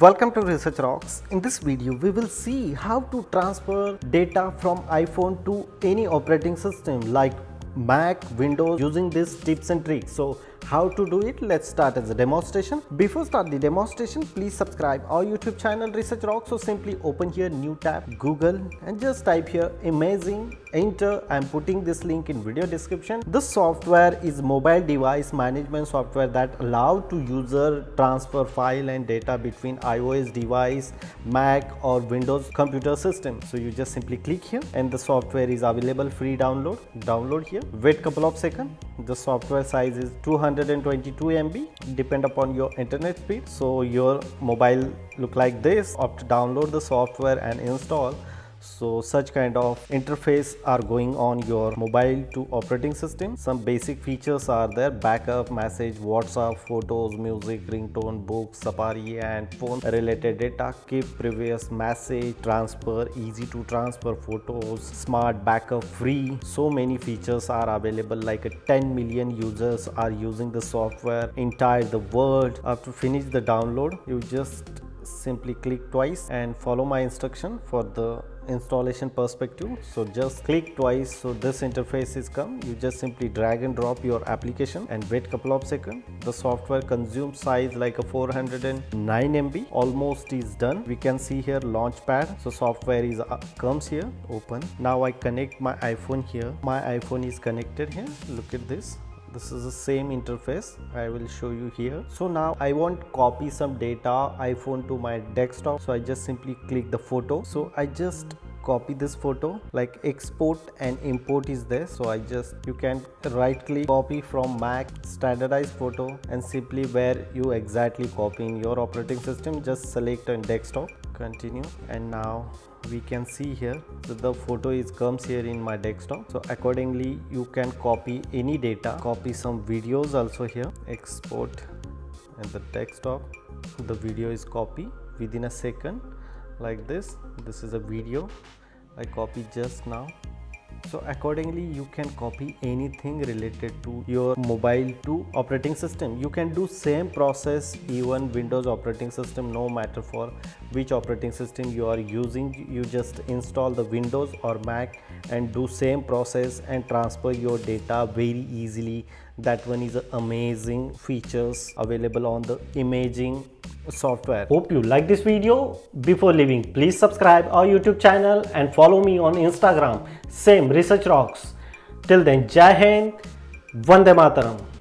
Welcome to Research Rocks. In this video, we will see how to transfer data from iPhone to any operating system like Mac, Windows using these tips and tricks. So how to do it? Let's start as a demonstration. Before start the demonstration, please subscribe our YouTube channel Research Rocks. So simply open here new tab, Google, and just type here amazing, enter. I'm putting this link in video description. This software is mobile device management software that allow to user transfer file and data between iOS device, Mac or Windows computer system. So you just simply click here and the software is available free download here. Wait couple of seconds. The software size is 222 MB, depend upon your internet speed. So your mobile look like this. After download the software and install, so such kind of interface are going on your mobile to operating system. Some basic features are there: backup, message, WhatsApp, photos, music, ringtone, books, Safari and phone related data, keep previous message, transfer, easy to transfer photos, smart backup free. So many features are available, like 10 million users are using the software entire the world. After finish the download, you just simply click twice and follow my instruction for the installation perspective. So just click twice, so this interface is come. You just simply drag and drop your application and wait couple of seconds. The software consumes size like a 409 MB, almost is done. We can see here launchpad. So software is comes here, open. Now I connect my iPhone here. My iPhone is connected here. Look at this. This is the same interface. I will show you here. So now I want to copy some data iPhone to my desktop. So I just simply click the photo. So I just copy this photo, like export and import is there. So you can right click, copy from Mac, standardized photo, and simply where you exactly copy in your operating system, just select on desktop, continue, and now we can see here that the photo comes here in my desktop. So accordingly you can copy any data, copy some videos also here, export and the desktop. The video is copied within a second like this. This is a video I copy just now. So accordingly you can copy anything related to your mobile to operating system. You can do same process even Windows operating system, no matter for which operating system you are using. You just install the Windows or Mac and do same process and transfer your data very easily. That one is amazing features available on the imaging software. Hope you like this video. Before leaving, please subscribe our YouTube channel and follow me on Instagram, same Research Rocks. Till then, Jai Hind, Vande Mataram.